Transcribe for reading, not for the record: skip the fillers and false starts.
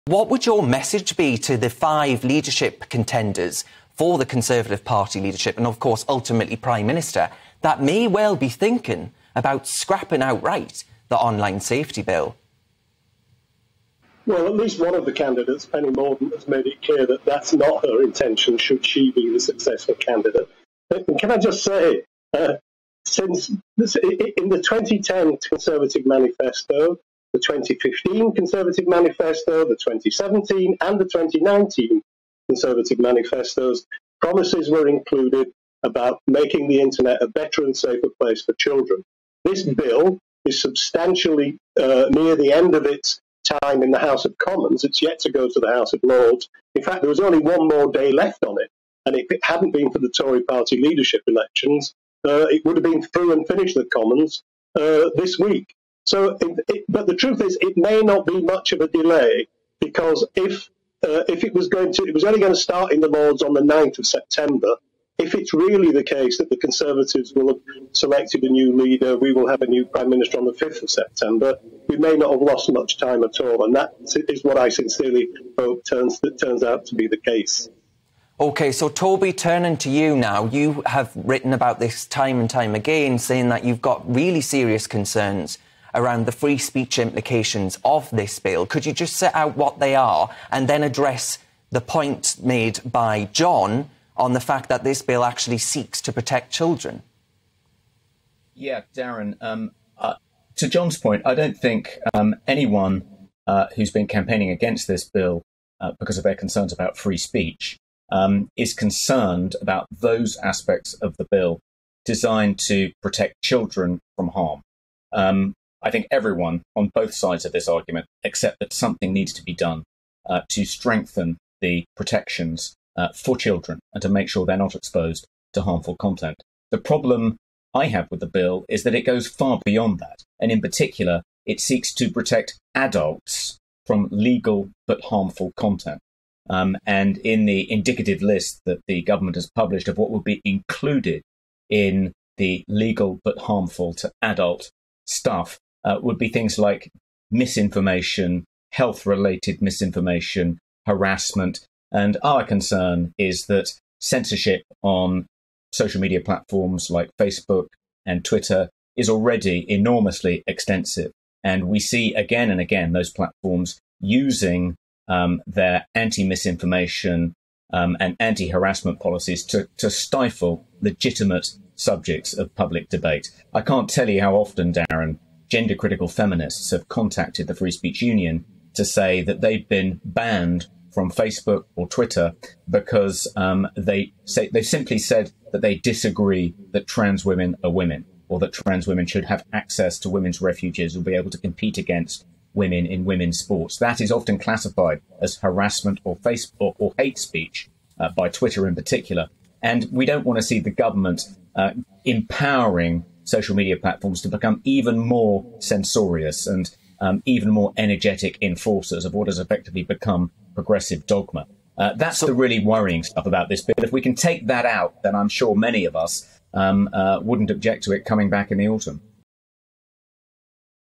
What would your message be to the 5 leadership contenders for the Conservative Party leadership and, of course, ultimately Prime Minister, that may well be thinking about scrapping outright the online safety bill? Well, at least one of the candidates, Penny Mordaunt, has made it clear that that's not her intention should she be the successful candidate. And can I just say, since in the 2010 Conservative Manifesto, the 2015 Conservative Manifesto, the 2017 and the 2019 Conservative Manifestos, promises were included about making the internet a better and safer place for children. This bill is substantially near the end of its time in the House of Commons. It's yet to go to the House of Lords. In fact, there was only one more day left on it. And if it hadn't been for the Tory party leadership elections, it would have been through and finished the Commons this week. So, but the truth is, it may not be much of a delay, because if it was only going to start in the Lords on the 9th of September. If it's really the case that the Conservatives will have selected a new leader, we will have a new Prime Minister on the 5th of September, we may not have lost much time at all. And that is what I sincerely hope turns out to be the case. OK, so Toby, turning to you now, you have written about this time and time again, saying that you've got really serious concerns around the free speech implications of this bill. Could you just set out what they are and then address the point made by John on the fact that this bill actually seeks to protect children? Yeah, Darren, to John's point, I don't think anyone who's been campaigning against this bill because of their concerns about free speech is concerned about those aspects of the bill designed to protect children from harm. I think everyone on both sides of this argument accept that something needs to be done to strengthen the protections for children and to make sure they're not exposed to harmful content. The problem I have with the bill is that it goes far beyond that. And in particular, it seeks to protect adults from legal but harmful content. And in the indicative list that the government has published of what will be included in the legal but harmful to adult stuff would be things like misinformation, health-related misinformation, harassment. And our concern is that censorship on social media platforms like Facebook and Twitter is already enormously extensive. And we see again and again those platforms using their anti-misinformation and anti-harassment policies to stifle legitimate subjects of public debate. I can't tell you how often, Darren, gender-critical feminists have contacted the Free Speech Union to say that they've been banned from Facebook or Twitter because they simply said that they disagree that trans women are women, or that trans women should have access to women's refuges or be able to compete against women in women's sports. That is often classified as harassment or Facebook or hate speech by Twitter in particular. And we don't want to see the government empowering social media platforms to become even more censorious and even more energetic enforcers of what has effectively become progressive dogma. That's the really worrying stuff about this bill. If we can take that out, then I'm sure many of us wouldn't object to it coming back in the autumn.